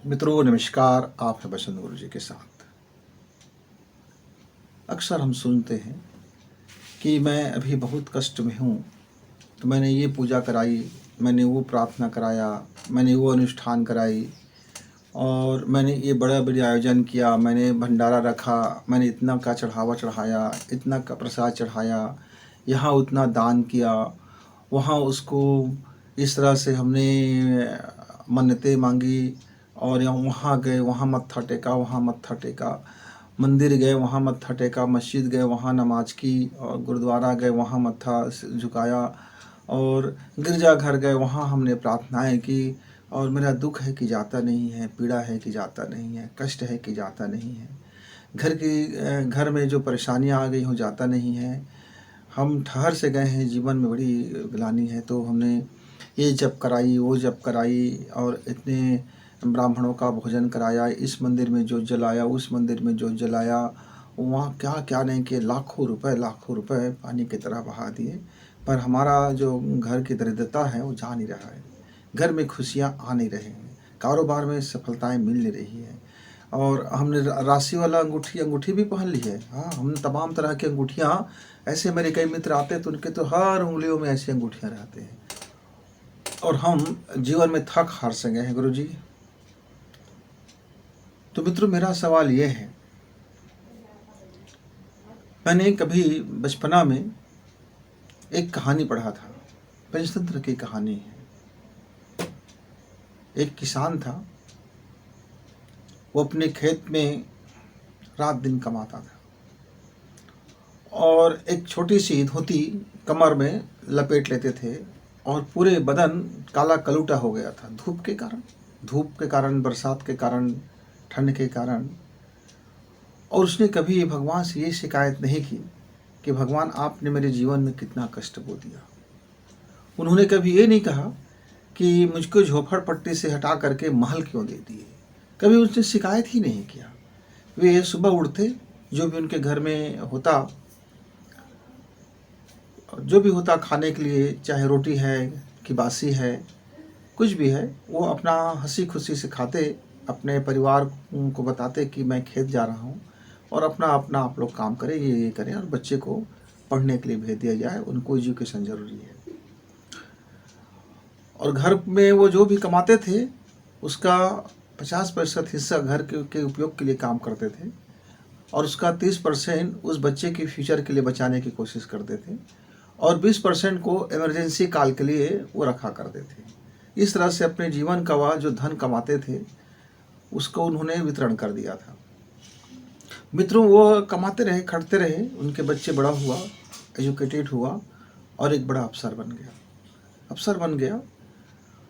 मित्रों नमस्कार। आप हैं बसंत गुरु जी के साथ। अक्सर हम सुनते हैं कि मैं अभी बहुत कष्ट में हूँ, तो मैंने ये पूजा कराई, मैंने वो प्रार्थना कराया, मैंने वो अनुष्ठान कराई और मैंने ये बड़ा बड़ा आयोजन किया, मैंने भंडारा रखा, मैंने इतना का चढ़ावा चढ़ाया, इतना का प्रसाद चढ़ाया, यहाँ उतना दान किया, वहाँ उसको इस तरह से हमने मन्नतें मांगी और यहाँ वहाँ गए, वहाँ मत्था टेका, वहाँ मत्था टेका, मंदिर गए वहाँ मत्था टेका, मस्जिद गए वहाँ नमाज की और गुरुद्वारा गए वहाँ मत्था झुकाया और गिरजाघर गए वहाँ हमने प्रार्थनाएं की। और मेरा दुख है कि जाता नहीं है, पीड़ा है कि जाता नहीं है, कष्ट है कि जाता नहीं है, घर में जो परेशानियां आ गई हो जाता नहीं है। हम ठहर से गए हैं, जीवन में बड़ी ग्लानि है, तो हमने ये जप कराई, वो जप कराई और इतने ब्राह्मणों का भोजन कराया, इस मंदिर में जो जलाया, उस मंदिर में जो जलाया, वहाँ क्या क्या नहीं किए, लाखों रुपए पानी की तरह बहा दिए। पर हमारा जो घर की दरिद्रता है वो जा नहीं रहा है, घर में खुशियाँ आ नहीं रही हैं, कारोबार में सफलताएं मिल नहीं रही है। और हमने राशि वाला अंगूठी भी पहन ली है। हाँ, हमने तमाम तरह की अंगूठियाँ, ऐसे मेरे कई मित्र आते तो उनके तो हर उंगलियों में ऐसी अंगूठियाँ रहते हैं और हम जीवन में थक हार से गए हैं गुरु जी। तो मित्रों मेरा सवाल ये है, मैंने कभी बचपना में एक कहानी पढ़ा था, पंचतंत्र की कहानी है। एक किसान था, वो अपने खेत में रात दिन कमाता था और एक छोटी सी धोती कमर में लपेट लेते थे और पूरे बदन काला कलूटा हो गया था धूप के कारण, बरसात के कारण, ठंड के कारण। और उसने कभी भगवान से ये शिकायत नहीं की कि भगवान आपने मेरे जीवन में कितना कष्ट बो दिया। उन्होंने कभी ये नहीं कहा कि मुझको झोपड़पट्टी से हटा करके महल क्यों दे दिए। कभी उसने शिकायत ही नहीं किया। वे सुबह उठते, जो भी उनके घर में होता, जो भी होता खाने के लिए, चाहे रोटी है कि बासी है, कुछ भी है, वो अपना हंसी खुशी से खाते, अपने परिवार को बताते कि मैं खेत जा रहा हूँ और अपना अपना आप लोग काम करें, ये करें और बच्चे को पढ़ने के लिए भेज दिया जाए, उनको एजुकेशन ज़रूरी है। और घर में वो जो भी कमाते थे उसका 50% हिस्सा घर के उपयोग के लिए काम करते थे और उसका 30% उस बच्चे के फ्यूचर के लिए बचाने की कोशिश करते थे और 20% को इमरजेंसी काल के लिए वो रखा करते थे। इस तरह से अपने जीवन का वह जो धन कमाते थे उसको उन्होंने वितरण कर दिया था। मित्रों वो कमाते रहे, खटते रहे, उनके बच्चे बड़ा हुआ, एजुकेटेड हुआ और एक बड़ा अफसर बन गया।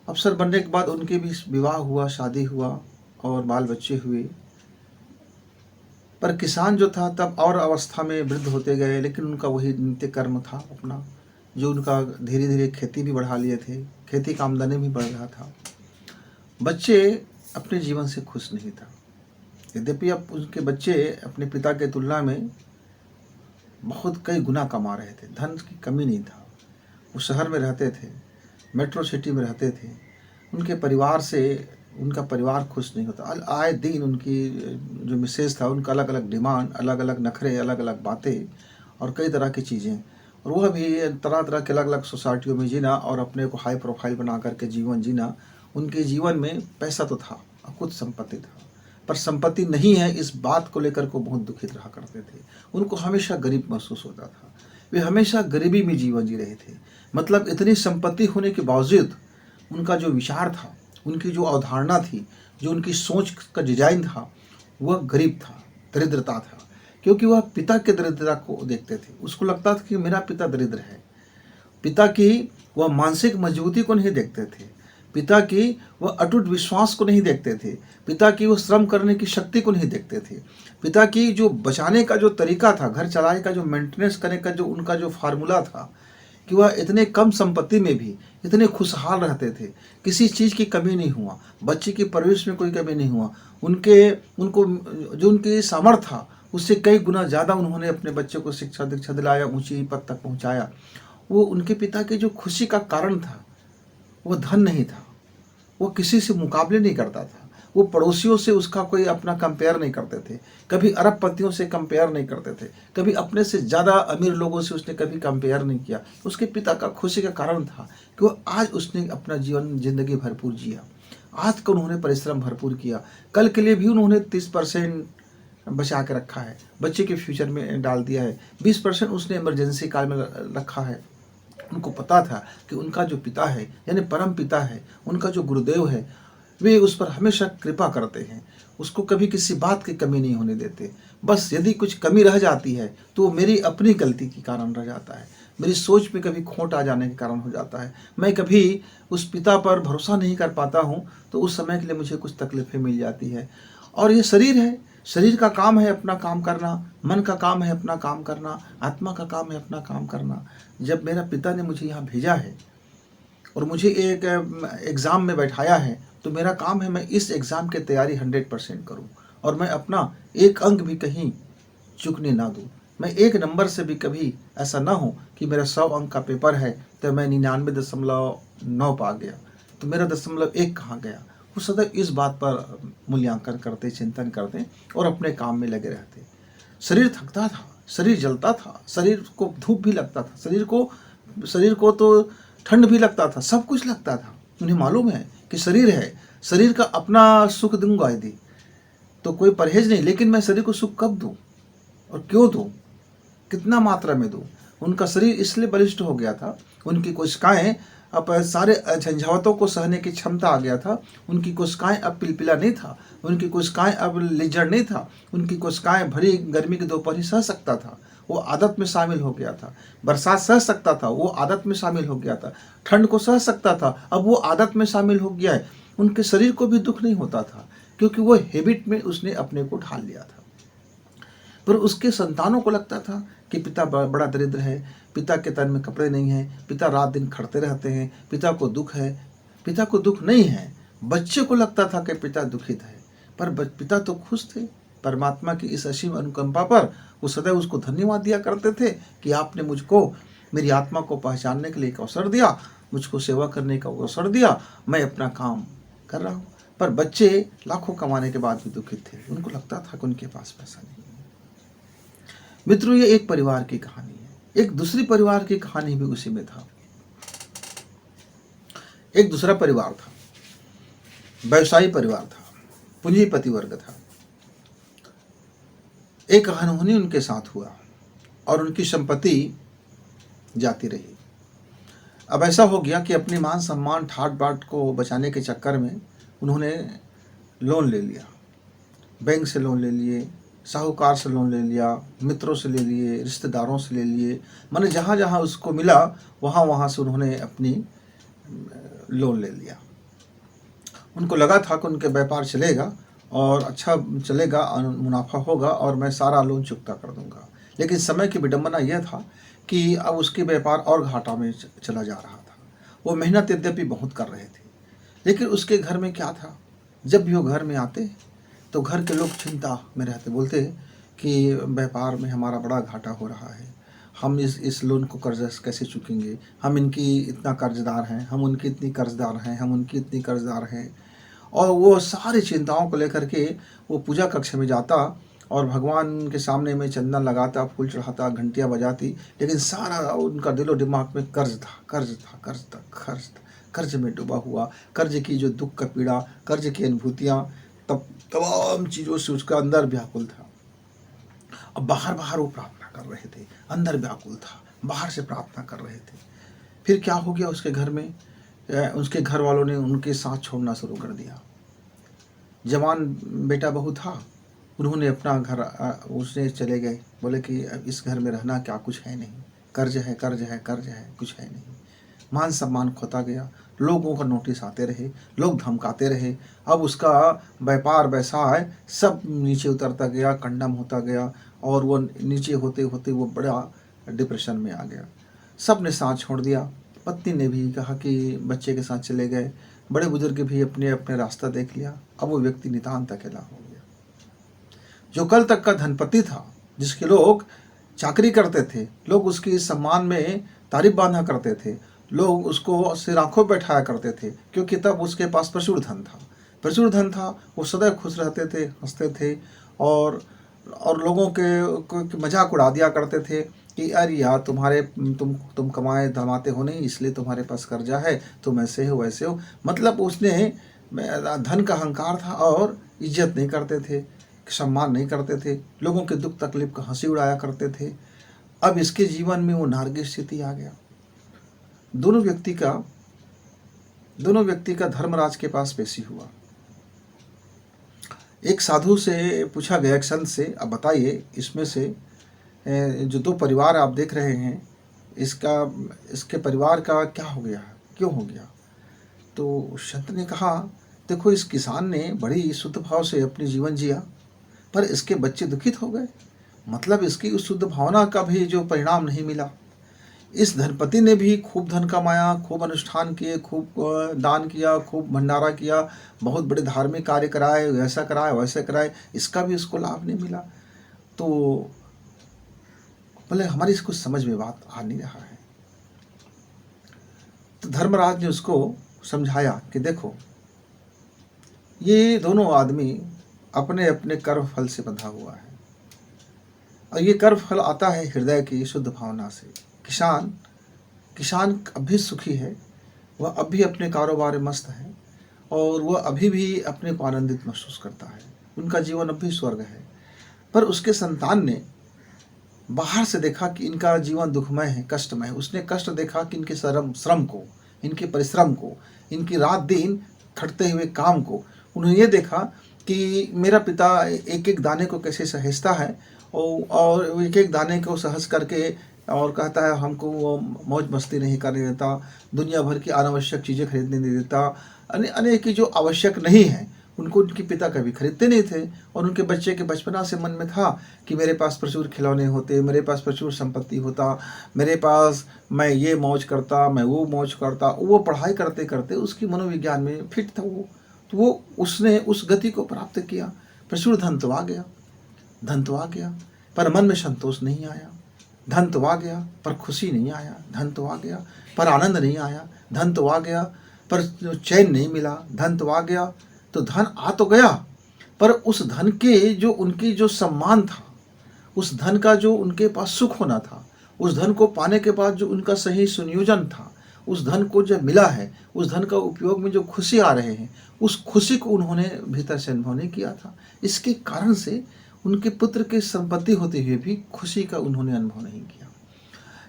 अफसर बनने के बाद उनके भी विवाह हुआ, शादी हुआ और बाल बच्चे हुए। पर किसान जो था तब और अवस्था में वृद्ध होते गए, लेकिन उनका वही नित्य कर्म था अपना, जो उनका धीरे धीरे खेती भी बढ़ा लिए थे, खेती का आमदनी भी बढ़ रहा था। बच्चे अपने जीवन से खुश नहीं था, यद्यपि अब उनके बच्चे अपने पिता के तुलना में बहुत कई गुना कमा रहे थे, धन की कमी नहीं था। वो शहर में रहते थे, मेट्रो सिटी में रहते थे, उनके परिवार से उनका परिवार खुश नहीं होता। आए दिन उनकी जो मिसेज था उनका अलग अलग डिमांड, अलग अलग नखरे, अलग अलग बातें और कई तरह की चीज़ें, और वह भी तरह तरह के अलग अलग सोसाइटियों में जीना और अपने को हाई प्रोफाइल बना करके जीवन जीना। उनके जीवन में पैसा तो था, कुछ संपत्ति था, पर संपत्ति नहीं है इस बात को लेकर को बहुत दुखित रहा करते थे। उनको हमेशा गरीब महसूस होता था, वे हमेशा गरीबी में जीवन जी रहे थे। मतलब इतनी संपत्ति होने के बावजूद उनका जो विचार था, उनकी जो अवधारणा थी, जो उनकी सोच का डिजाइन था, वह गरीब था, दरिद्रता था, क्योंकि वह पिता के दरिद्रता को देखते थे। उसको लगता था कि मेरा पिता दरिद्र है। पिता की वह मानसिक मजबूती को नहीं देखते थे, पिता की वह अटूट विश्वास को नहीं देखते थे, पिता की वो श्रम करने की शक्ति को नहीं देखते थे, पिता की जो बचाने का जो तरीका था, घर चलाने का जो मेंटेनेंस करने का जो उनका जो फार्मूला था, कि वह इतने कम संपत्ति में भी इतने खुशहाल रहते थे, किसी चीज़ की कमी नहीं हुआ, बच्चे की परवरिश में कोई कमी नहीं हुआ। उनको जो उनकी सामर्थ्य था उससे कई गुना ज़्यादा उन्होंने अपने बच्चे को शिक्षा दीक्षा दिलाया, ऊंची पद तक पहुंचाया। वो उनके पिता की जो खुशी का कारण था वो धन नहीं था, वो किसी से मुकाबले नहीं करता था, वो पड़ोसियों से उसका कोई अपना कंपेयर नहीं करते थे, कभी अरबपतियों से कंपेयर नहीं करते थे, कभी अपने से ज़्यादा अमीर लोगों से उसने कभी कंपेयर नहीं किया। उसके पिता का खुशी का कारण था कि वो आज उसने अपना जीवन जिंदगी भरपूर जिया, आज का उन्होंने परिश्रम भरपूर किया, कल के लिए भी उन्होंने 30% बचा के रखा है, बच्चे के फ्यूचर में डाल दिया है, 20% उसने इमरजेंसी काल में रखा है। उनको पता था कि उनका जो पिता है यानी परम पिता है, उनका जो गुरुदेव है, वे उस पर हमेशा कृपा करते हैं, उसको कभी किसी बात की कमी नहीं होने देते। बस यदि कुछ कमी रह जाती है तो वो मेरी अपनी गलती के कारण रह जाता है, मेरी सोच में कभी खोट आ जाने के कारण हो जाता है। मैं कभी उस पिता पर भरोसा नहीं कर पाता हूँ तो उस समय के लिए मुझे कुछ तकलीफ़ें मिल जाती है। और ये शरीर है, शरीर का काम है अपना काम करना, मन का काम है अपना काम करना, आत्मा का काम है अपना काम करना। जब मेरा पिता ने मुझे यहाँ भेजा है और मुझे एक एग्ज़ाम में बैठाया है तो मेरा काम है मैं इस एग्ज़ाम की तैयारी 100% करूँ और मैं अपना एक अंक भी कहीं चूकने ना दूँ। मैं एक नंबर से भी कभी ऐसा ना हो कि मेरा 100 अंक का पेपर है तो मैं 99.9 पा गया तो मेरा 0.1 कहाँ गया। वो सदैव इस बात पर मूल्यांकन करते, चिंतन करते और अपने काम में लगे रहते। शरीर थकता था, शरीर जलता था, शरीर को धूप भी लगता था, शरीर को तो ठंड भी लगता था, सब कुछ लगता था। उन्हें मालूम है कि शरीर है, शरीर का अपना सुख दूंगा यदि तो कोई परहेज नहीं, लेकिन मैं शरीर को सुख कब दूं और क्यों दूं, कितना मात्रा में दूं। उनका शरीर इसलिए बलिष्ठ हो गया था, उनकी कोशिकाएं अब सारे झंझावतों को सहने की क्षमता आ गया था। उनकी कोशिकाएं अब पिलपिला नहीं था, उनकी कोशिकाएं अब लिजड़ नहीं था, उनकी कोशिकाएं भरी गर्मी की दोपहर सह सकता था, वो आदत में शामिल हो गया था। बरसात सह सकता था, वो आदत में शामिल हो गया था। ठंड को सह सकता था, अब वो आदत में शामिल हो गया है। उनके शरीर को भी दुख नहीं होता था क्योंकि वो हैबिट में उसने अपने को ढाल लिया था। पर उसके संतानों को लगता था कि पिता बड़ा दरिद्र है, पिता के तन में कपड़े नहीं हैं, पिता रात दिन खड़ते रहते हैं, पिता को दुख है। पिता को दुख नहीं है, बच्चे को लगता था कि पिता दुखित है, पर पिता तो खुश थे। परमात्मा की इस असीम अनुकंपा पर वो सदैव उसको धन्यवाद दिया करते थे कि आपने मुझको मेरी आत्मा को पहचानने के लिए एक अवसर दिया, मुझको सेवा करने का अवसर दिया, मैं अपना काम कर रहा हूँ। पर बच्चे लाखों कमाने के बाद भी दुखित थे, उनको लगता था कि उनके पास पैसा नहीं है। मित्रों, ये एक परिवार की कहानी है। एक दूसरी परिवार की कहानी भी उसी में था। एक दूसरा परिवार था, व्यवसायी परिवार था, पूंजीपति वर्ग था। एक अनहोनी उनके साथ हुआ और उनकी संपत्ति जाती रही। अब ऐसा हो गया कि अपनी मान सम्मान ठाट बाट को बचाने के चक्कर में उन्होंने लोन ले लिया, बैंक से लोन ले लिए, साहूकार से लोन ले लिया, मित्रों से ले लिए, रिश्तेदारों से ले लिए, माने जहाँ जहाँ उसको मिला वहाँ वहाँ से उन्होंने अपनी लोन ले लिया। उनको लगा था कि उनके व्यापार चलेगा और अच्छा चलेगा, मुनाफा होगा और मैं सारा लोन चुकता कर दूंगा। लेकिन समय की विडंबना यह था कि अब उसके व्यापार और घाटा में चला जा रहा था। वो मेहनत यद्यपि बहुत कर रहे थे, लेकिन उसके घर में क्या था, जब भी वो घर में आते तो घर के लोग चिंता में रहते, बोलते कि व्यापार में हमारा बड़ा घाटा हो रहा है, हम इस लोन को कर्ज कैसे चुकेंगे, हम इनकी इतना कर्जदार हैं, हम उनकी इतनी कर्जदार हैं, हम उनकी इतनी कर्जदार हैं। और वो सारी चिंताओं को लेकर के वो पूजा कक्ष में जाता और भगवान के सामने में चंदन लगाता, फूल चढ़ाता, घंटियाँ बजाती, लेकिन सारा उनका दिलो दिमाग में कर्ज था, कर्ज था, कर्ज था, कर्ज था, कर्ज में डूबा हुआ, कर्ज की जो दुख का पीड़ा, कर्ज की अनुभूतियाँ, तब तमाम चीज़ों से उसका अंदर व्याकुल था। अब बाहर बाहर वो प्रार्थना कर रहे थे, अंदर व्याकुल था, बाहर से प्रार्थना कर रहे थे। फिर क्या हो गया, उसके घर में उसके घर वालों ने उनके साथ छोड़ना शुरू कर दिया। जवान बेटा बहू था, उन्होंने अपना घर उसने चले गए, बोले कि इस घर में रहना क्या, कुछ है नहीं, कर्ज है, कर्ज है, कर्ज है, कुछ है नहीं। मान सम्मान खोता गया, लोगों का नोटिस आते रहे, लोग धमकाते रहे। अब उसका व्यापार व्यवसाय सब नीचे उतरता गया, कंडम होता गया और वो नीचे होते होते वो बड़ा डिप्रेशन में आ गया। सब ने साथ छोड़ दिया। पत्नी ने भी कहा कि बच्चे के साथ चले गए, बड़े बुजुर्ग भी अपने अपने रास्ता देख लिया। अब वो व्यक्ति नितांत अकेला हो गया। जो कल तक का धनपति था, जिसके लोग चाकरी करते थे, लोग उसकी सम्मान में तारीफ बांधा करते थे, लोग उसको सिर आंखों बैठाया करते थे, क्योंकि तब उसके पास प्रचुर धन था, प्रचुर धन था, वो सदैव खुश रहते थे, हंसते थे और लोगों के मजाक उड़ा दिया करते थे कि अरे यार तुम कमाए धमाते हो नहीं, इसलिए तुम्हारे पास कर्जा है, तुम ऐसे हो वैसे हो। मतलब उसने धन का अहंकार था और इज्जत नहीं करते थे, सम्मान नहीं करते थे, लोगों के दुख तकलीफ का हंसी उड़ाया करते थे। अब इसके जीवन में वो नारकीय स्थिति आ गया। दोनों व्यक्ति का धर्मराज के पास पेशी हुआ। एक साधु से पूछा गया, एक संत से, अब बताइए इसमें से जो दो परिवार आप देख रहे हैं, इसके परिवार का क्या हो गया, क्यों हो गया? तो संत ने कहा, देखो इस किसान ने बड़ी शुद्ध भाव से अपनी जीवन जिया, पर इसके बच्चे दुखित हो गए, मतलब इसकी उस शुद्ध भावना का भी जो परिणाम नहीं मिला। इस धनपति ने भी खूब धन कमाया, खूब अनुष्ठान किए, खूब दान किया, खूब भंडारा किया, बहुत बड़े धार्मिक कार्य कराए, ऐसा कराए वैसे कराए, इसका भी उसको लाभ नहीं मिला। तो बोले हमारी इसको समझ में बात आ नहीं रहा है। तो धर्मराज ने उसको समझाया कि देखो ये दोनों आदमी अपने अपने कर्म फल से बंधा हुआ है, और ये कर्म फल आता है हृदय की शुद्ध भावना से। किसान अभी सुखी है, वह अभी अपने कारोबार में मस्त है, और वह अभी भी अपने को आनंदित महसूस करता है, उनका जीवन अभी स्वर्ग है। पर उसके संतान ने बाहर से देखा कि इनका जीवन दुखमय है, कष्टमय है। उसने कष्ट देखा कि इनके श्रम को, इनके परिश्रम को, इनकी रात दिन खटते हुए काम को। उन्होंने ये देखा कि मेरा पिता एक एक दाने को कैसे सहेजता है, और एक एक दाने को सहज करके और कहता है हमको वो मौज मस्ती नहीं करने देता, दुनिया भर की अनावश्यक चीज़ें खरीदने नहीं देता, अनेक की जो आवश्यक नहीं है उनको उनके पिता कभी खरीदते नहीं थे। और उनके बच्चे के बचपना से मन में था कि मेरे पास प्रचुर खिलौने होते, मेरे पास प्रचुर संपत्ति होता, मेरे पास मैं ये मौज करता, मैं वो मौज करता। वो पढ़ाई करते करते उसकी मनोविज्ञान में फिट था वो, तो वो उसने उस गति को प्राप्त किया। प्रचुर धन तो आ गया, पर मन में संतोष नहीं आया। धन तो आ गया पर खुशी नहीं आया, धन तो आ गया पर आनंद नहीं आया, धन तो आ गया पर चैन नहीं मिला, धन तो आ गया। तो धन आ तो गया, पर उस धन के जो उनकी जो सम्मान था, उस धन का जो उनके पास सुख होना था, उस धन को पाने के बाद जो उनका सही संयोजन था, उस धन को जब मिला है, उस धन का उपयोग में जो खुशी आ रहे हैं, उस खुशी को उन्होंने भीतर से अनुभव नहीं किया था। इसके कारण से उनके पुत्र की संपत्ति होते हुए भी खुशी का उन्होंने अनुभव नहीं किया।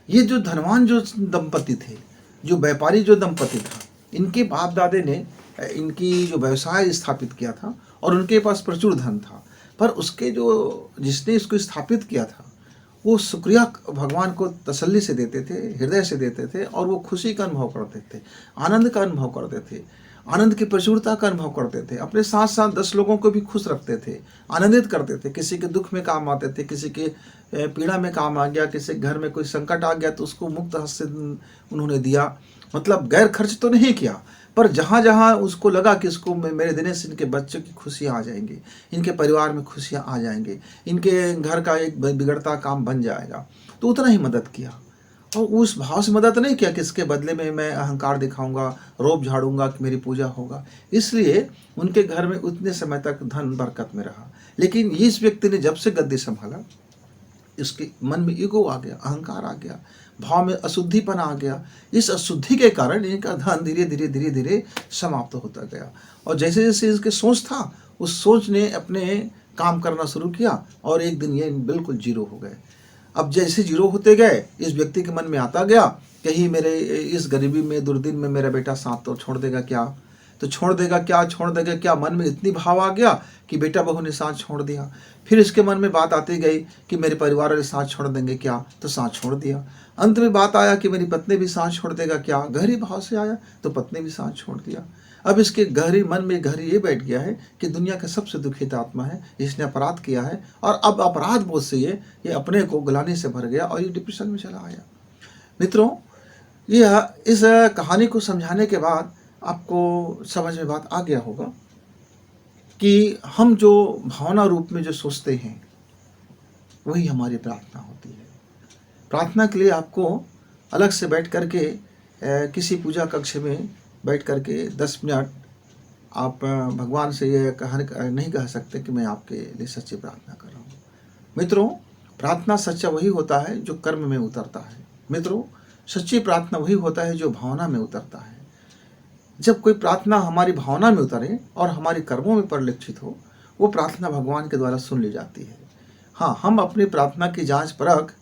ये जो धनवान जो दंपति थे, जो व्यापारी जो दंपति था, इनके बाप दादे ने इनकी जो व्यवसाय स्थापित किया था और उनके पास प्रचुर धन था, पर उसके जो जिसने इसको स्थापित किया था वो शुक्रिया भगवान को तसल्ली से देते थे, हृदय से देते थे, और वो खुशी का अनुभव करते थे, आनंद का अनुभव करते थे, आनंद की प्रचुरता का अनुभव करते थे। अपने साथ साथ 10 लोगों को भी खुश रखते थे, आनंदित करते थे। किसी के दुख में काम आते थे, किसी के पीड़ा में काम आ गया, किसी के घर में कोई संकट आ गया तो उसको मुक्त हस्त से उन्होंने दिया। मतलब गैर खर्च तो नहीं किया, पर जहाँ जहाँ उसको लगा कि इसको मेरे देने से इनके बच्चों की खुशियाँ आ जाएंगी, इनके परिवार में खुशियाँ आ जाएंगी, इनके घर का एक बिगड़ता काम बन जाएगा, तो उतना ही मदद किया। और उस भाव से मदद नहीं किया कि इसके बदले में मैं अहंकार दिखाऊंगा, रोब झाड़ूंगा कि मेरी पूजा होगा। इसलिए उनके घर में उतने समय तक धन बरकत में रहा। लेकिन इस व्यक्ति ने जब से गद्दी संभाला, इसके मन में ईगो आ गया, अहंकार आ गया, भाव में अशुद्धिपन आ गया। इस अशुद्धि के कारण इनका धन धीरे धीरे समाप्त होता गया। और जैसे जैसे इसके सोच था, उस सोच ने अपने काम करना शुरू किया, और एक दिन ये बिल्कुल जीरो हो गए। अब जैसे जीरो होते गए, इस व्यक्ति के मन में आता गया, कहीं मेरे इस गरीबी में दुर्दिन में मेरा बेटा साथ तो छोड़ देगा क्या, तो छोड़ देगा क्या, मन में इतनी भाव आ गया कि बेटा बहू ने साथ छोड़ दिया। फिर इसके मन में बात आती गई कि मेरे परिवार वाले साथ छोड़ देंगे क्या, तो साथ छोड़ दिया। अंत में बात आया कि मेरी पत्नी भी साथ छोड़ देगा क्या, गहरी भाव से आया तो पत्नी भी साथ छोड़ दिया। अब इसके गहरी मन में गहरी ये बैठ गया है कि दुनिया का सबसे दुखित आत्मा है, इसने अपराध किया है, और अब अपराध बोध से ये अपने को गलाने से भर गया और ये डिप्रेशन में चला आया। मित्रों, यह इस कहानी को समझाने के बाद आपको समझ में बात आ गया होगा कि हम जो भावना रूप में जो सोचते हैं वही हमारी प्रार्थना होती है। प्रार्थना के लिए आपको अलग से बैठ करके किसी पूजा कक्ष में बैठ करके 10 मिनट आप भगवान से ये नहीं कह सकते कि मैं आपके लिए सच्ची प्रार्थना कर रहा हूँ। मित्रों, प्रार्थना सच्चा वही होता है जो कर्म में उतरता है। मित्रों, सच्ची प्रार्थना वही होता है जो भावना में उतरता है। जब कोई प्रार्थना हमारी भावना में उतरे और हमारे कर्मों में परिलक्षित हो, वो प्रार्थना भगवान के द्वारा सुन ली जाती है। हाँ, हम अपनी प्रार्थना की जांच परख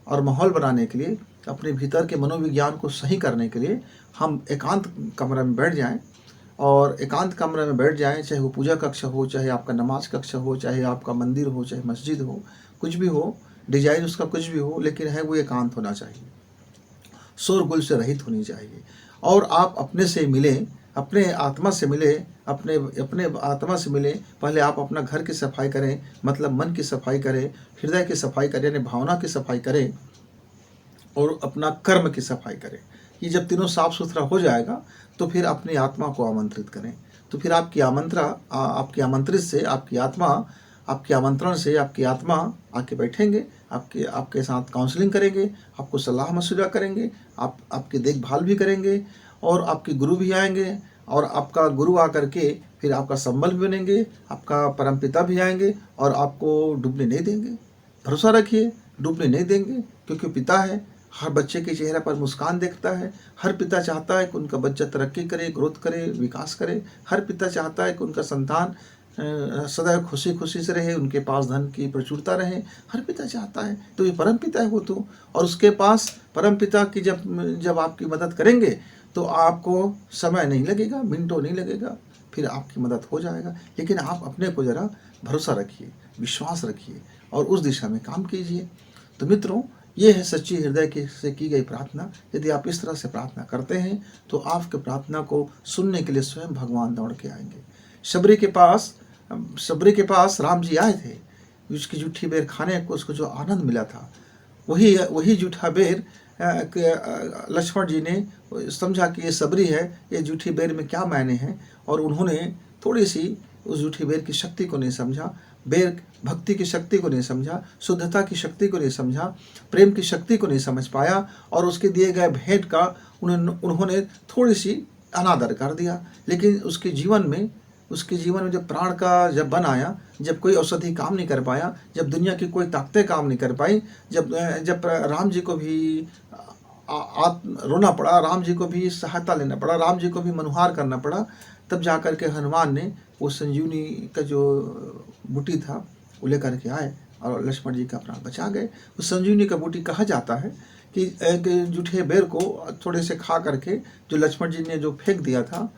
और माहौल बनाने के लिए, अपने भीतर के मनोविज्ञान को सही करने के लिए हम एकांत कमरे में बैठ जाएं, और एकांत कमरे में बैठ जाएं, चाहे वो पूजा कक्ष हो, चाहे आपका नमाज कक्ष हो, चाहे आपका मंदिर हो, चाहे मस्जिद हो, कुछ भी हो, डिजाइन उसका कुछ भी हो, लेकिन है वो एकांत होना चाहिए, शोरगुल से रहित होनी चाहिए। और आप अपने से मिलें, अपने आत्मा से मिले, अपने अपने आत्मा से मिले। पहले आप अपना घर की सफाई करें, मतलब मन की सफाई करें, हृदय की सफाई करें, यानी भावना की सफाई करें, और अपना कर्म की सफाई करें। ये जब तीनों साफ सुथरा हो जाएगा तो फिर अपनी आत्मा को आमंत्रित करें। तो फिर आपकी आपकी आमंत्रित से आपकी आत्मा, आपके आमंत्रण से आपकी आत्मा आके बैठेंगे, आपके साथ काउंसलिंग करेंगे, आपको सलाह मशवरा करेंगे, आपकी देखभाल भी करेंगे, और आपके गुरु भी आएंगे, और आपका गुरु आकर के फिर आपका संबल भी बनेंगे, आपका परमपिता भी आएंगे और आपको डूबने नहीं देंगे। भरोसा रखिए, डूबने नहीं देंगे, क्योंकि पिता है, हर बच्चे के चेहरे पर मुस्कान देखता है। हर पिता चाहता है कि उनका बच्चा तरक्की करे, ग्रोथ करे, विकास करे। हर पिता चाहता है कि उनका संतान सदैव खुशी खुशी से रहे, उनके पास धन की प्रचुरता रहे। हर पिता चाहता है। तो ये परम पिता है वो तो, और उसके पास परम पिता की जब आपकी मदद करेंगे तो आपको समय नहीं लगेगा, मिनटों नहीं लगेगा, फिर आपकी मदद हो जाएगा। लेकिन आप अपने को ज़रा भरोसा रखिए, विश्वास रखिए, और उस दिशा में काम कीजिए। तो मित्रों, ये है सच्ची हृदय से की गई प्रार्थना। यदि आप इस तरह से प्रार्थना करते हैं तो आपके प्रार्थना को सुनने के लिए स्वयं भगवान दौड़ के आएंगे। शबरी के पास राम जी आए थे, उसकी जूठी बेर खाने को उसको जो आनंद मिला था, वही जूठा बेर लक्ष्मण जी ने समझा कि ये सबरी है, ये जूठी बेर में क्या मायने हैं, और उन्होंने थोड़ी सी उस जूठी बेर की शक्ति को नहीं समझा, बेर भक्ति की शक्ति को नहीं समझा, शुद्धता की शक्ति को नहीं समझा, प्रेम की शक्ति को नहीं समझ पाया, और उसके दिए गए भेंट का उन्होंने थोड़ी सी अनादर कर दिया। लेकिन उसके जीवन में जब प्राण का जब बन आया, जब कोई औषधि काम नहीं कर पाया, जब दुनिया की कोई ताकतें काम नहीं कर पाई, जब राम जी को भी रोना पड़ा, राम जी को भी सहायता लेना पड़ा, राम जी को भी मनुहार करना पड़ा, तब जाकर के हनुमान ने वो संजीवनी का जो बूटी था वो लेकर के आए और लक्ष्मण जी का प्राण बचा गए। उस संजीवनी का बूटी कहा जाता है कि एक जूठे बेर को थोड़े से खा करके जो लक्ष्मण जी ने जो फेंक दिया था,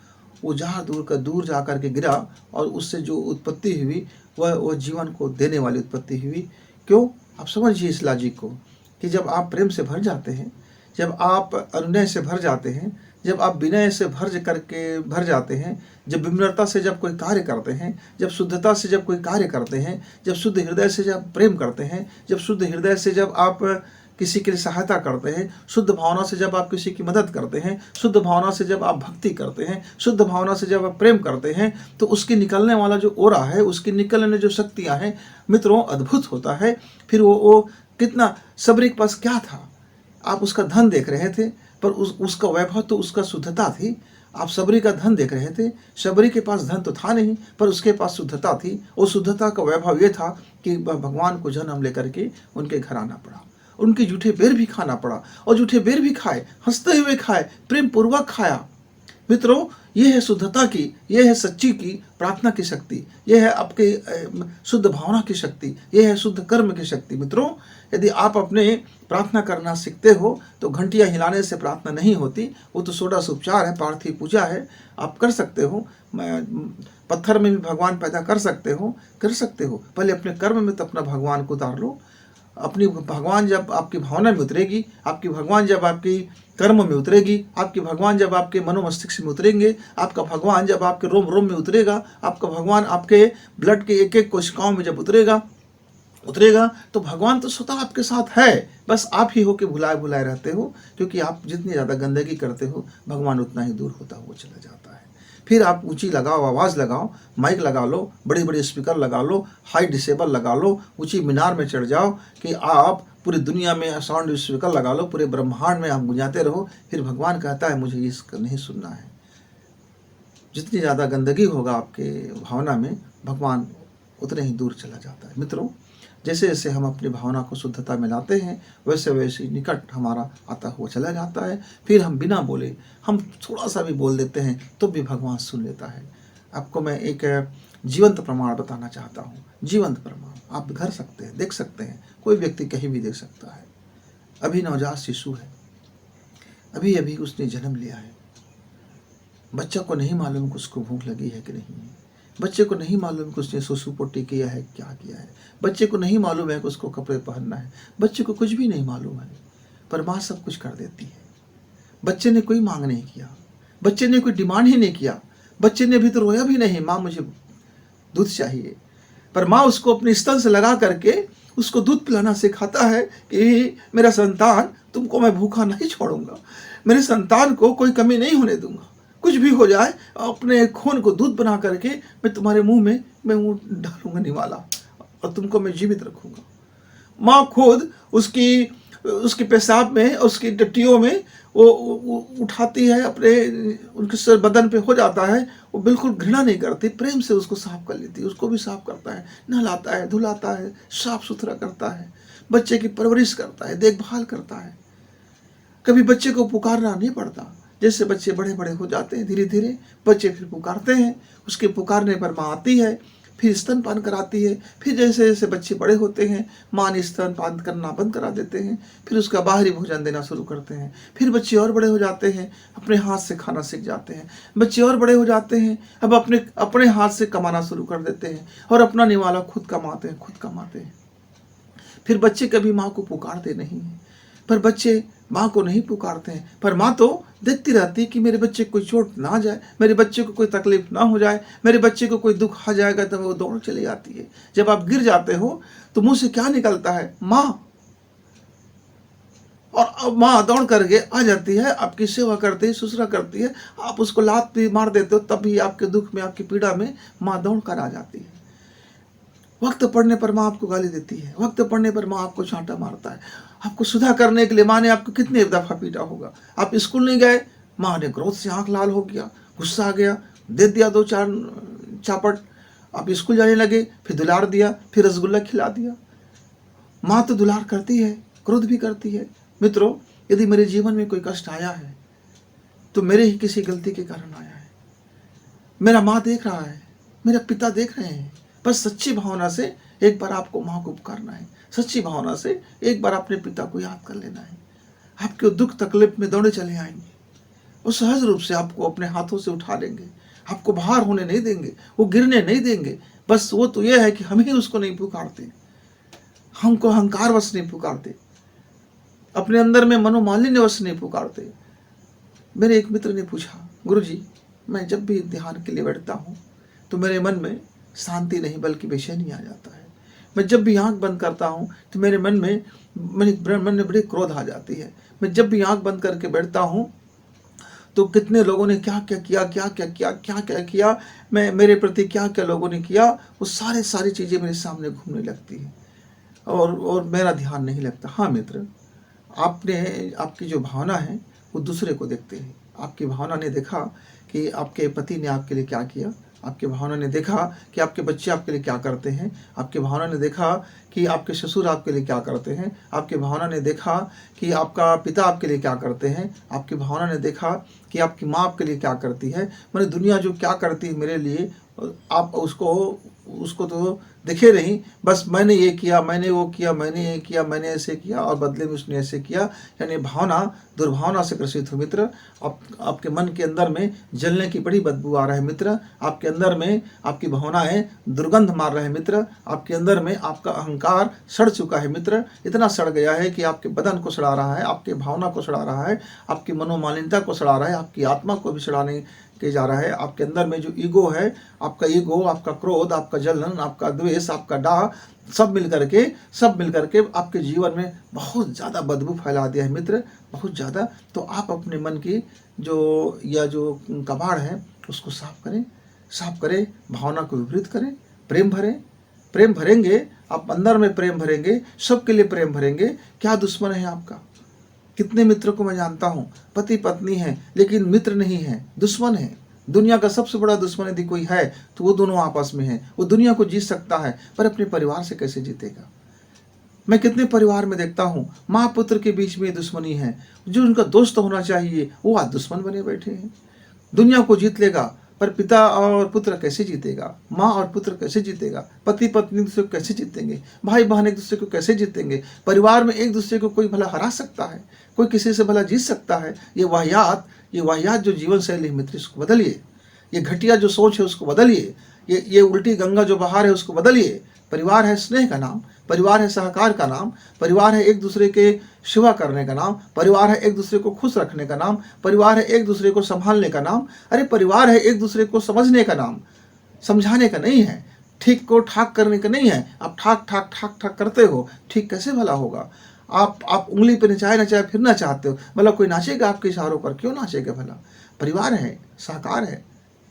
वो जहाँ दूर जा कर के गिरा, और उससे जो उत्पत्ति हुई वह जीवन को देने वाली उत्पत्ति हुई। क्यों? आप समझिए इस लॉजिक को, कि जब आप प्रेम से भर जाते हैं, जब आप अनुनय से भर जाते हैं, जब आप विनय से भर जाते हैं, जब विनम्रता से जब कोई कार्य करते हैं, जब शुद्धता से जब कोई कार्य करते हैं, जब शुद्ध हृदय से जब प्रेम करते हैं, जब शुद्ध हृदय से जब आप किसी के लिए सहायता करते हैं, शुद्ध भावना से जब आप किसी की मदद करते हैं, शुद्ध भावना से जब आप भक्ति करते हैं, शुद्ध भावना से जब आप प्रेम करते हैं, तो उसकी निकलने वाला जो ओरा है, उसकी निकलने जो शक्तियाँ हैं मित्रों, अद्भुत होता है। फिर वो कितना, सबरी के पास क्या था? आप उसका धन देख रहे थे, पर उसका वैभव तो उसका शुद्धता थी। आप सबरी का धन देख रहे थे, सबरी के पास धन तो था नहीं, पर उसके पास शुद्धता थी। और शुद्धता का वैभव ये था कि भगवान को जन्म लेकर के उनके घर आना पड़ा, उनके जूठे बेर भी खाना पड़ा, और जूठे बेर भी खाए, हंसते हुए खाए, प्रेम पूर्वक खाया। मित्रों, ये है शुद्धता की, ये है सच्ची की प्रार्थना की शक्ति, ये है आपके शुद्ध भावना की शक्ति, ये है शुद्ध कर्म की शक्ति। मित्रों, यदि आप अपने प्रार्थना करना सीखते हो तो घंटियां हिलाने से प्रार्थना नहीं होती, वो तो सोडा से उपचार है, पार्थिव पूजा है। आप कर सकते हो, पत्थर में भी भगवान पैदा कर सकते हो, पहले अपने कर्म में तो अपना भगवान को उतार लो। अपनी भगवान जब आपकी भावना में उतरेगी, आपकी भगवान जब आपकी कर्म में उतरेगी, आपकी भगवान जब आपके मनोमस्तिष्क में उतरेंगे, आपका भगवान जब आपके रोम रोम में उतरेगा, आपका भगवान आपके ब्लड के एक एक कोशिकाओं में जब उतरेगा, तो भगवान तो स्वतः आपके साथ है, बस आप ही हो के भुलाए रहते हो, क्योंकि आप जितनी ज़्यादा गंदगी करते हो भगवान उतना ही दूर होता हुआ चला जाता है। फिर आप ऊंची लगाओ, आवाज़ लगाओ, माइक लगा लो, बड़े बड़े स्पीकर लगा लो, हाई डिसेबल लगा लो, ऊंची मीनार में चढ़ जाओ कि आप पूरी दुनिया में साउंड स्पीकर लगा लो, पूरे ब्रह्मांड में आप गुंजाते रहो। फिर भगवान कहता है मुझे इसका नहीं सुनना है। जितनी ज़्यादा गंदगी होगा आपके भावना में, भगवान उतने ही दूर चला जाता है। मित्रों, जैसे जैसे हम अपनी भावना को शुद्धता में लाते हैं, वैसे वैसे निकट हमारा आता हुआ चला जाता है। फिर हम बिना बोले, हम थोड़ा सा भी बोल देते हैं तो भी भगवान सुन लेता है। आपको मैं एक जीवंत प्रमाण बताना चाहता हूँ। जीवंत प्रमाण आप घर सकते हैं, देख सकते हैं, कोई व्यक्ति कहीं भी देख सकता है। अभी नवजात शिशु है, अभी अभी उसने जन्म लिया है। बच्चा को नहीं मालूम कि उसको भूख लगी है कि नहीं है। बच्चे को नहीं मालूम कि उसने सुसु पोटी किया है, क्या किया है। बच्चे को नहीं मालूम है कि उसको कपड़े पहनना है। बच्चे को कुछ भी नहीं मालूम है, पर माँ सब कुछ कर देती है। बच्चे ने कोई मांग नहीं किया, बच्चे ने कोई डिमांड ही नहीं किया, बच्चे ने अभी तो रोया भी नहीं, माँ मुझे दूध चाहिए। पर माँ उसको अपने स्तन से लगा करके उसको दूध पिलाना सिखाता है कि मेरा संतान, तुमको मैं भूखा नहीं छोड़ूंगा, मेरे संतान को कोई कमी नहीं होने दूंगा। कुछ भी हो जाए, अपने खून को दूध बना करके मैं तुम्हारे मुंह में मैं मुंह डालूंगा निवाला, और तुमको मैं जीवित रखूंगा। माँ खुद उसकी पेशाब में, उसकी टट्टियों में वो उठाती है, अपने उनके सर बदन पे हो जाता है। वो बिल्कुल घृणा नहीं करती, प्रेम से उसको साफ कर लेती है, उसको भी साफ करता है, नहलाता है, धुलाता है, साफ सुथरा करता है, बच्चे की परवरिश करता है, देखभाल करता है। कभी बच्चे को पुकारना नहीं पड़ता। जैसे बच्चे बड़े बड़े हो जाते हैं, धीरे धीरे बच्चे फिर पुकारते हैं, उसके पुकारने पर माँ आती है, फिर स्तनपान कराती है। फिर जैसे जैसे बच्चे बड़े होते हैं, माँ ने स्तनपान करना बंद करा देते हैं, फिर उसका बाहरी भोजन देना शुरू करते हैं। फिर बच्चे और बड़े हो जाते हैं, अपने हाथ से खाना सीख जाते हैं। बच्चे और बड़े हो जाते हैं, अब अपने हाथ से कमाना शुरू कर देते हैं, और अपना निवाला खुद कमाते हैं। फिर बच्चे कभी माँ को पुकारते नहीं हैं, पर बच्चे माँ को नहीं पुकारते हैं, पर माँ तो देखती रहती है कि मेरे बच्चे को कोई चोट ना जाए, मेरे बच्चे को कोई तकलीफ ना हो जाए, मेरे बच्चे को कोई दुख आ जाएगा, तो वो दौड़ चली जाती है। जब आप गिर जाते हो तो मुंह से क्या निकलता है? माँ। और अब माँ दौड़ करके आ जाती है, आपकी सेवा करती है, सुसरा करती है। आप उसको लात भी मार देते हो, तब भी आपके दुख में, आपकी पीड़ा में माँ दौड़ कर आ जाती है। वक्त पड़ने पर माँ आपको गाली देती है, वक्त पड़ने पर माँ आपको चांटा मारता है। आपको सुधा करने के लिए माँ ने आपको कितने दफा पीटा होगा। आप स्कूल नहीं गए, माँ ने क्रोध से आंख लाल हो गया, गुस्सा आ गया, दे दिया 2-4 चापट। आप स्कूल जाने लगे, फिर दुलार दिया, फिर रसगुल्ला खिला दिया। माँ तो दुलार करती है, क्रोध भी करती है। मित्रों, यदि मेरे जीवन में कोई कष्ट आया है तो मेरे ही किसी गलती के कारण आया है। मेरा माँ देख रहा है, मेरा पिता देख रहे हैं। बस सच्ची भावना से एक बार आपको माँ को पुकारना है, सच्ची भावना से एक बार अपने पिता को याद कर लेना है। आपके दुख तकलीफ में दौड़े चले आएंगे, वो सहज रूप से आपको अपने हाथों से उठा लेंगे, आपको बाहर होने नहीं देंगे, वो गिरने नहीं देंगे। बस वो तो ये है कि हम ही उसको नहीं पुकारते, हमको अहंकारवश नहीं पुकारते, अपने अंदर में मनोमालिन्यवश नहीं पुकारते। मेरे एक मित्र ने पूछा, गुरुजी, मैं जब भी ध्यान के लिए बैठता हूँ तो मेरे मन में शांति नहीं बल्कि बेचैनी आ जाता है। मैं जब भी आंख बंद करता हूँ तो मेरे मन में बड़ी क्रोध आ जाती है। मैं जब भी आंख बंद करके बैठता हूँ तो कितने लोगों ने क्या क्या किया, मेरे प्रति क्या क्या लोगों ने किया, वो सारी चीज़ें मेरे सामने घूमने लगती हैं, और मेरा ध्यान नहीं लगता। हाँ मित्र, आपकी जो भावना है वो दूसरे को देखते हैं। आपकी भावना ने देखा कि आपके पति ने आपके लिए क्या किया, आपके भावना ने देखा कि आपके बच्चे आपके लिए क्या करते हैं, आपके भावना ने देखा कि आपके ससुर आपके लिए क्या करते हैं, आपके भावना ने देखा कि आपका पिता आपके लिए क्या करते हैं, आपकी भावना ने देखा कि आपकी माँ आपके लिए क्या करती है। मैंने दुनिया जो क्या करती है मेरे लिए, आप उसको तो दिखे नहीं, बस मैंने ये किया, मैंने वो किया, मैंने ये किया, मैंने ऐसे किया और बदले में उसने ऐसे किया। यानी भावना दुर्भावना से ग्रसित हो मित्र। आपके मन के अंदर में जलने की बड़ी बदबू आ रहा है मित्र। आपके अंदर में आपकी भावनाएं दुर्गंध मार रहे हैं मित्र। आपके अंदर में आपका अहंकार सड़ चुका है मित्र। इतना सड़ गया है कि आपके बदन को सड़ा रहा है, आपके भावना को सड़ा रहा है, आपकी मनोमालिन्यता को सड़ा रहा है, आपकी आत्मा को भी सड़ाने के जा रहा है। आपके अंदर में जो ईगो है, आपका ईगो, आपका क्रोध, आपका जलन, आपका द्वेष, आपका डाह, सब मिल करके आपके जीवन में बहुत ज़्यादा बदबू फैला दिया है मित्र, बहुत ज़्यादा। तो आप अपने मन की जो कबाड़ है उसको साफ करें, भावना को विपरीत करें, प्रेम भरेंगे। आप अंदर में प्रेम भरेंगे, सबके लिए प्रेम भरेंगे। क्या दुश्मन है आपका? कितने मित्र को मैं जानता हूँ, पति पत्नी है लेकिन मित्र नहीं है, दुश्मन है। दुनिया का सबसे बड़ा दुश्मन यदि कोई है तो वो दोनों आपस में है। वो दुनिया को जीत सकता है पर अपने परिवार से कैसे जीतेगा। मैं कितने परिवार में देखता हूँ माँ पुत्र के बीच में दुश्मनी है, जो उनका दोस्त होना चाहिए वो आज दुश्मन बने बैठे हैं। दुनिया को जीत लेगा पर पिता और पुत्र कैसे जीतेगा, माँ और पुत्र कैसे जीतेगा, पति पत्नी दूसरे को कैसे जीतेंगे, भाई बहन एक दूसरे को कैसे जीतेंगे, परिवार में एक दूसरे को कोई भला हरा सकता है, कोई किसी से भला जीत सकता है। ये वाहियात जो जीवन शैली है मित्र, इसको बदलिए। ये घटिया जो सोच है उसको बदलिए। ये उल्टी गंगा जो बहार है उसको बदलिए। परिवार है स्नेह का नाम, परिवार है सहकार का नाम, परिवार है एक दूसरे के सेवा करने का नाम, परिवार है एक दूसरे को खुश रखने का नाम, परिवार है एक दूसरे को संभालने का नाम। अरे परिवार है एक दूसरे को समझने का नाम, समझाने का नहीं है, ठीक को ठाक करने का नहीं है। आप ठाक ठाक ठाक ठाक करते हो, ठीक कैसे भला होगा। आप उंगली पे नचाए नचाए फिरना चाहते हो, मतलब कोई नाचेगा आपके इशारों पर, क्यों नाचेगा भला। परिवार है, सहकार है,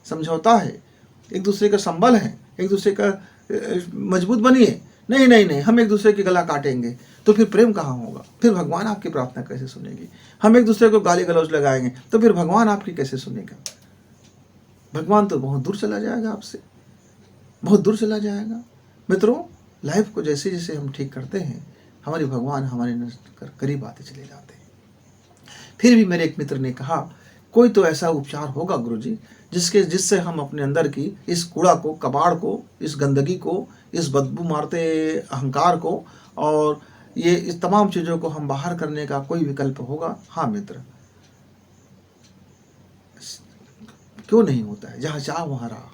समझौता है, एक दूसरे का संबल है, एक दूसरे का मजबूत बनिए। नहीं नहीं नहीं, हम एक दूसरे की गला काटेंगे तो फिर प्रेम कहाँ होगा, फिर भगवान आपकी प्रार्थना कैसे सुनेगी। हम एक दूसरे को गाली गलौज लगाएंगे तो फिर भगवान आपकी कैसे सुनेगा। भगवान तो बहुत दूर चला जाएगा आपसे, बहुत दूर चला जाएगा। मित्रों, लाइफ को जैसे जैसे हम ठीक करते हैं हमारे भगवान हमारे करीब आते चले जाते हैं। फिर भी मेरे एक मित्र ने कहा कोई तो ऐसा उपचार होगा गुरुजी जिससे हम अपने अंदर की इस कूड़ा को, कबाड़ को, इस गंदगी को, इस बदबू मारते अहंकार को और ये इस तमाम चीज़ों को हम बाहर करने का कोई विकल्प होगा। हाँ मित्र, क्यों नहीं होता है। जहाँ चाह वहाँ राह,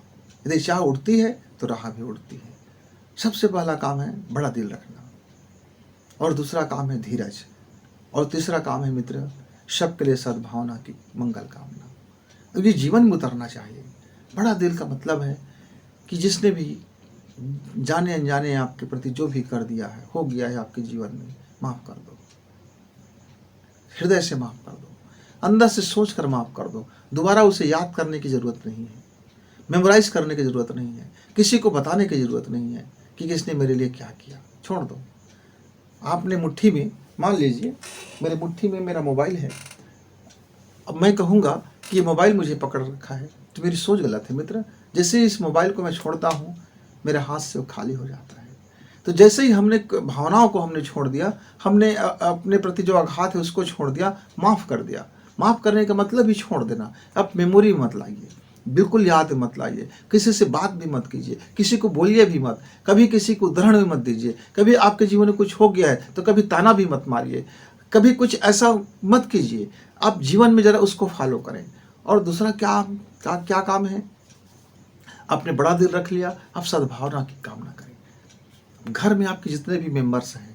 यदि चाह उड़ती है तो राह भी उड़ती है। सबसे पहला काम है बड़ा दिल रखना, और दूसरा काम है धीरज, और तीसरा काम है मित्र सबके लिए सद्भावना की मंगल कामना। ये जीवन में उतरना चाहिए। बड़ा दिल का मतलब है कि जिसने भी जाने अनजाने आपके प्रति जो भी कर दिया है, हो गया है आपके जीवन में, माफ़ कर दो, हृदय से माफ़ कर दो, अंदर से सोच कर माफ़ कर दो। दोबारा उसे याद करने की ज़रूरत नहीं है, मेमोराइज करने की ज़रूरत नहीं है, किसी को बताने की ज़रूरत नहीं है कि किसने मेरे लिए क्या किया। छोड़ दो। आपने मुट्ठी में, मान लीजिए मेरे मुट्ठी में मेरा मोबाइल है, अब मैं कहूँगा कि ये मोबाइल मुझे पकड़ रखा है तो मेरी सोच गलत है मित्र। जैसे इस मोबाइल को मैं छोड़ता हूँ मेरे हाथ से वो खाली हो जाता है। तो जैसे ही हमने भावनाओं को हमने छोड़ दिया, हमने अपने प्रति जो आघात है उसको छोड़ दिया, माफ़ कर दिया। माफ़ करने का मतलब ही छोड़ देना। अब मेमोरी मत लाइए, बिल्कुल याद मत लाइए, किसी से बात भी मत कीजिए, किसी को बोलिए भी मत, कभी किसी को उदाहरण भी मत दीजिए। कभी आपके जीवन में कुछ हो गया है तो कभी ताना भी मत मारिए, कभी कुछ ऐसा मत कीजिए। आप जीवन में ज़रा उसको फॉलो करें। और दूसरा क्या काम है, आपने बड़ा दिल रख लिया, आप सद्भावना की कामना करें। घर में आपके जितने भी मेंबर्स हैं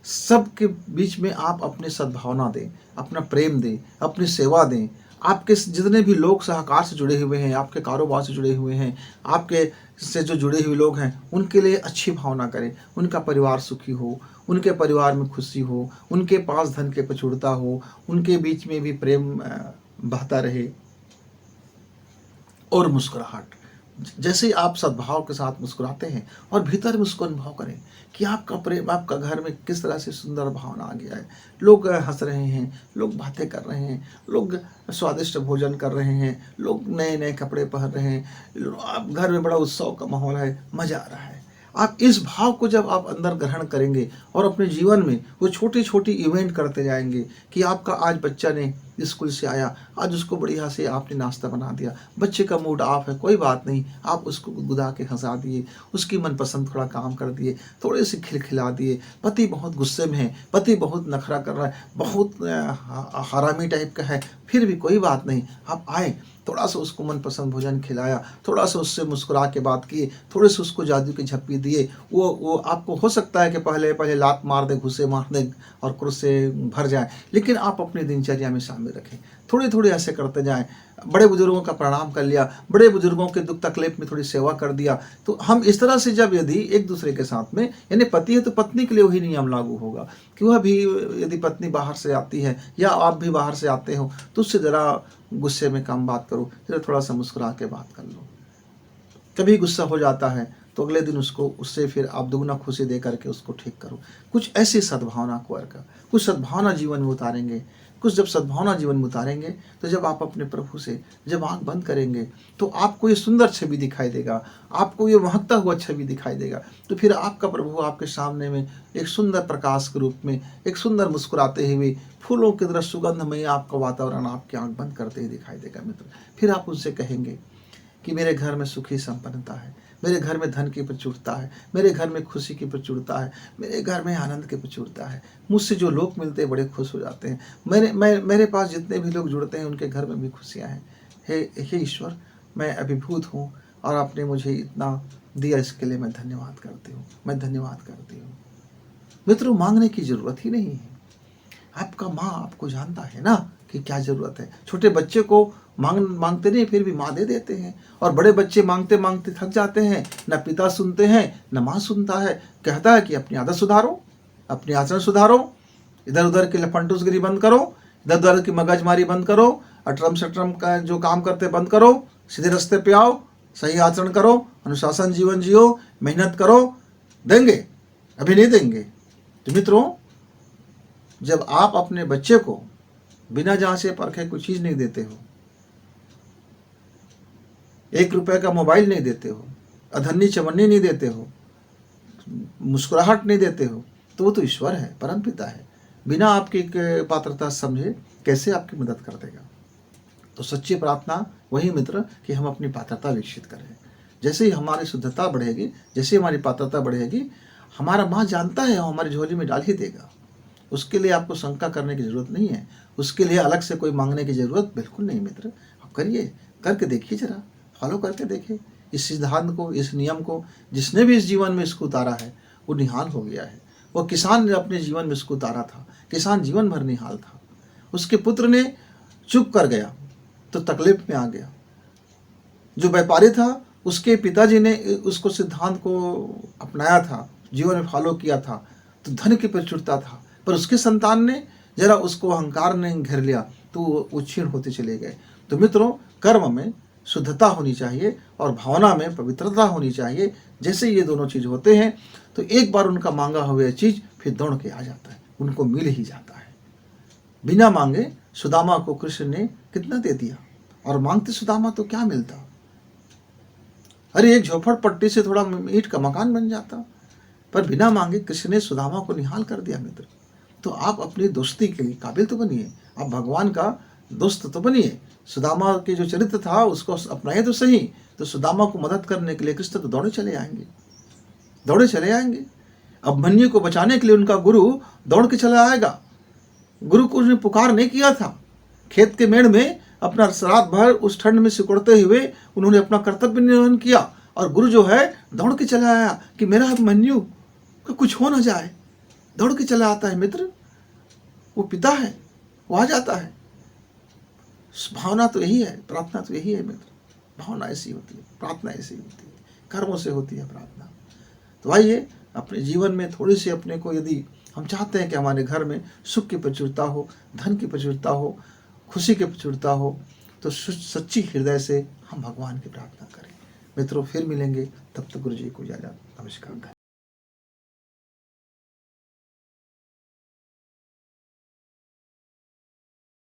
सबके बीच में आप अपनी सद्भावना दें, अपना प्रेम दें, अपनी सेवा दें। आपके जितने भी लोग सहकार से जुड़े हुए हैं, आपके कारोबार से जुड़े हुए हैं, आपके से जो जुड़े हुए लोग हैं उनके लिए अच्छी भावना करें। उनका परिवार सुखी हो, उनके परिवार में खुशी हो, उनके पास धन के प्रचुरता हो, उनके बीच में भी प्रेम बहता रहे। और मुस्कुराहट, जैसे आप सद्भाव के साथ मुस्कुराते हैं और भीतर में उसको अनुभव करें कि आपका प्रेम, आपका घर में किस तरह से सुंदर भावना आ गया है। लोग हंस रहे हैं, लोग बातें कर रहे हैं, लोग स्वादिष्ट भोजन कर रहे हैं, लोग नए नए कपड़े पहन रहे हैं, आप घर में बड़ा उत्सव का माहौल है, मज़ा आ रहा है। आप इस भाव को जब आप अंदर ग्रहण करेंगे और अपने जीवन में वो छोटी छोटी इवेंट करते जाएंगे कि आपका आज बच्चा ने स्कूल से आया, आज उसको बढ़िया से आपने नाश्ता बना दिया, बच्चे का मूड ऑफ है, कोई बात नहीं, आप उसको गुदगुदा के हंसा दिए, उसकी मनपसंद थोड़ा काम कर दिए, थोड़े से खिलखिला दिए। पति बहुत गुस्से में है, पति बहुत नखरा कर रहा है, बहुत हरामी टाइप का है, फिर भी कोई बात नहीं, आप आए, थोड़ा सा उसको मनपसंद भोजन खिलाया, थोड़ा सा उससे मुस्कुरा के बात किए, थोड़े से उसको जादू की झप्पी दिए। वो आपको हो सकता है कि पहले लात मार दे, घुसे मार दे और क्रोध से भर जाए, लेकिन आप अपनी दिनचर्या में शामिल रखें। थोड़े थोड़े ऐसे करते जाएं। बड़े बुजुर्गों का प्रणाम कर लिया, बड़े बुजुर्गों के दुख तकलीफ में थोड़ी सेवा कर दिया। तो हम इस तरह से जब यदि एक दूसरे के साथ में, यानी पति है तो पत्नी के लिए वही नियम लागू होगा कि वह भी यदि पत्नी बाहर से आती है या आप भी बाहर से आते हो तो उससे ज़रा गुस्से में कम बात करो, जरा थोड़ा सा मुस्कुरा के बात कर लो। कभी गुस्सा हो जाता है तो अगले दिन उससे फिर आप दुगना खुशी दे करके उसको ठीक करो। कुछ ऐसी सद्भावना को कुछ सद्भावना जीवन में उतारेंगे कुछ जब सद्भावना जीवन में उतारेंगे, तो जब आप अपने प्रभु से जब आंख बंद करेंगे तो आपको ये सुंदर छवि दिखाई देगा, आपको ये महकता हुआ छवि दिखाई देगा। तो फिर आपका प्रभु आपके सामने में एक सुंदर प्रकाश के रूप में, एक सुंदर मुस्कुराते हुए फूलों की तरह सुगंधमय आपका वातावरण आपकी आंख बंद करते ही दिखाई देगा मित्र। फिर आप उनसे कहेंगे कि मेरे घर में सुखी संपन्नता है, मेरे घर में धन की प्रचुरता है, मेरे घर में खुशी की प्रचुरता है, मेरे घर में आनंद की प्रचुरता है। मुझसे जो लोग मिलते हैं बड़े खुश हो जाते हैं। मेरे पास जितने भी लोग जुड़ते हैं उनके घर में भी खुशियाँ हैं। हे ईश्वर, मैं अभिभूत हूँ और आपने मुझे इतना दिया, इसके लिए मैं धन्यवाद करती हूँ, मैं धन्यवाद करती हूँ। मित्रों, मांगने की जरूरत ही नहीं है। आपका माँ आपको जानता है ना कि क्या जरूरत है। छोटे बच्चे को मांगते नहीं, फिर भी माँ दे देते हैं। और बड़े बच्चे मांगते मांगते थक जाते हैं, न पिता सुनते हैं न माँ सुनता है। कहता है कि अपनी आदत सुधारो, अपनी आचरण सुधारो, इधर उधर की लफंटूसगिरी बंद करो, इधर उधर की मगजमारी बंद करो, अटरम सटरम का जो काम करते बंद करो, सीधे रास्ते पे आओ, सही आचरण करो, अनुशासन जीवन जियो, मेहनत करो। देंगे? अभी नहीं देंगे। तो मित्रों, जब आप अपने बच्चे को बिना जांचे परखे कोई चीज नहीं देते हो, 1 रुपए का मोबाइल नहीं देते हो, अधन्नी चवन्नी नहीं देते हो, मुस्कुराहट नहीं देते हो, तो वो तो ईश्वर है, परम पिता है। बिना आपकी पात्रता समझे कैसे आपकी मदद कर देगा। तो सच्ची प्रार्थना वही मित्र कि हम अपनी पात्रता विकसित करें। जैसे ही हमारी शुद्धता बढ़ेगी, जैसे ही हमारी पात्रता बढ़ेगी, हमारा माँ जानता है हमारी झोली में डाल ही देगा। उसके लिए आपको शंका करने की जरूरत नहीं है, उसके लिए अलग से कोई मांगने की जरूरत बिल्कुल नहीं मित्र। आप करिए, करके देखिए, जरा फॉलो करके देखिए इस सिद्धांत को, इस नियम को। जिसने भी इस जीवन में इसको उतारा है वो निहाल हो गया है। वो किसान ने अपने जीवन में इसको उतारा था, किसान जीवन भर निहाल था। उसके पुत्र ने चुप कर गया तो तकलीफ में आ गया। जो व्यापारी था उसके पिताजी ने उसको सिद्धांत को अपनाया था, जीवन में फॉलो किया था, तो धन की प्रचुरता था। पर उसके संतान ने जरा उसको अहंकार ने घेर लिया तो वो क्षीण होते चले गए। तो मित्रों, कर्म में शुद्धता होनी चाहिए और भावना में पवित्रता होनी चाहिए। जैसे ये दोनों चीज होते हैं तो एक बार उनका मांगा हुआ चीज फिर दौड़ के आ जाता है, उनको मिल ही जाता है। बिना मांगे सुदामा को कृष्ण ने कितना दे दिया, और मांगते सुदामा तो क्या मिलता। अरे एक झोपड़पट्टी से थोड़ा ईंट का मकान बन जाता, पर बिना मांगे कृष्ण ने सुदामा को निहाल कर दिया मित्र। तो आप अपनी दोस्ती के लिए काबिल तो बनिए, आप भगवान का दोस्त तो बनिए। सुदामा के जो चरित्र था उसको अपनाए तो सही। तो सुदामा को मदद करने के लिए कृष्ण तो दौड़े चले आएंगे, दौड़े चले आएंगे। अभिमन्यु को बचाने के लिए उनका गुरु दौड़ के चला आएगा। गुरु को उसने पुकार नहीं किया था। खेत के मेड़ में अपना रात भर उस ठंड में सिकुड़ते हुए उन्होंने अपना कर्तव्य निर्वहन किया, और गुरु जो है दौड़ के चला आया कि मेरा अभिमन्यु का कुछ हो ना जाए। दौड़ के चला आता है मित्र, वो पिता है, वो आ जाता है। भावना तो यही है, प्रार्थना तो यही है मित्र। भावना ऐसी होती है, प्रार्थना ऐसी होती है, कर्मों से होती है प्रार्थना। तो आइए अपने जीवन में थोड़ी सी अपने को, यदि हम चाहते हैं कि हमारे घर में सुख की प्रचुरता हो, धन की प्रचुरता हो, खुशी की प्रचुरता हो, तो सच्ची हृदय से हम भगवान की प्रार्थना करें। मित्रों, फिर मिलेंगे, तब तक गुरु जी को इजाजत। नमस्कार।